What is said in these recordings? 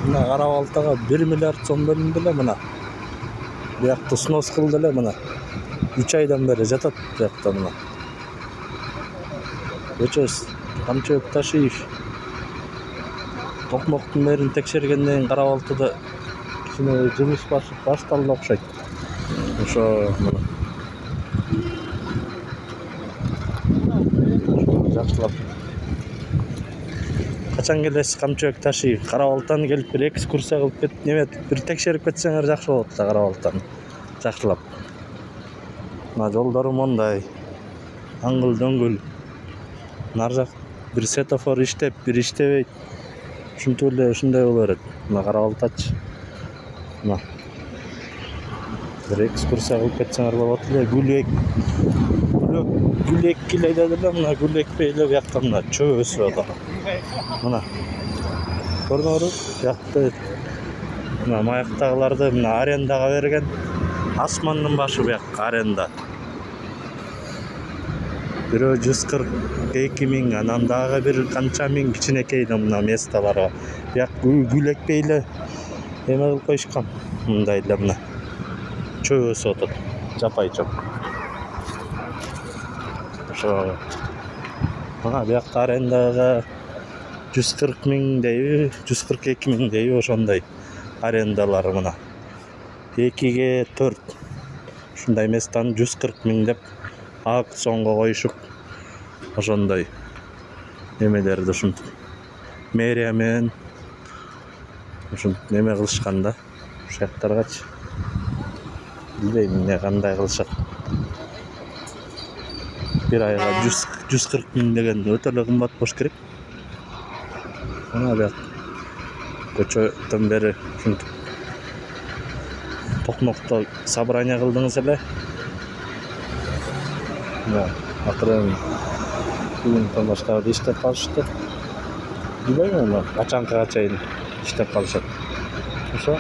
мына кара балтага 1 миллиард сом бөлүндү эле мына. Биякты снос кылды эле мына. 3 айдан бери жатат биякта мына. Көчөс Камчыбек Ташиев. Токмоктун мэрин текшергенден кийин кара балтада кичине жумуш башталды окшойт. Ошо мына. Жакшылап. Качан келесиз Камчыбек Ташиев? Кара балтаны келип бир экскурсия кылып кет, неме бир текшерип кетсеңер жакшы болот да кара балтаны. Жакшылап. Мына жолдору мондай. Аңгыл дөңгүл. Нар жак бир светофор иштеп, бир иштебейт. Ушинтип эле ушундай боло берет. Мына кара балтачы. Мына. Бир экскурсия кылып кетсеңер болот эле. Гүл эккилей деди эле, мына гүл экпей эле биякта мына чөп өсүп атат. Мына. Көрдүңөрбү? Биякты мына маяктагыларды мына арендага берген. Асмандын башы бияк аренда. Бирөө 142 миң, анан дагы бир канча миң кичинекей мына местолор бар. Бияк гүл экпей эле эме кылып коюшкан. Мындай эле мына чөп өсүп атат. Жапай чөп. Ошо мына биякта арендага 140 миң дейби, 142 миң дейби, ошондой арендалары мына. 2ге 4 ушундай местаны 140 миң деп аукционго коюшуп, ошондой немелерди ушинтип мэрия менен ушинтип неме кылышкан да. Ушактаргачы билбейм эмне кандай кылышат. Бир айга 140 миң деген өтө эле кымбат болуш керек. Мына бияк көчөдөн бери ушинтип Токмокто собрание кылдыңыз эле. Мына акырын бүгүнтөн баштап иштеп калышты. Билбейм эми качанга чейин иштеп калышат. Ошо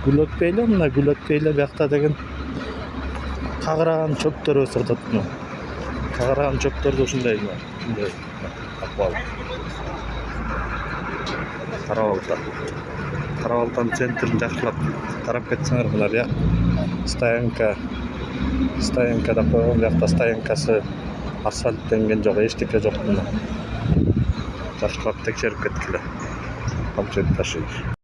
гүл өтпөй эле, мына гүл өтпөй эле биякта деген кагыраган чөптөр өсүп атат. Кагыраган чөптөрдү ушундай акыбал. Кара балтанын центрин жакшылап карап кетсеңер, мына бияк стоянка да койгон. Биякта стоянкасы асфальттенген жок, эчтеке жок мына. Жакшылап текшерип кеткиле. Камчыбек Ташиев.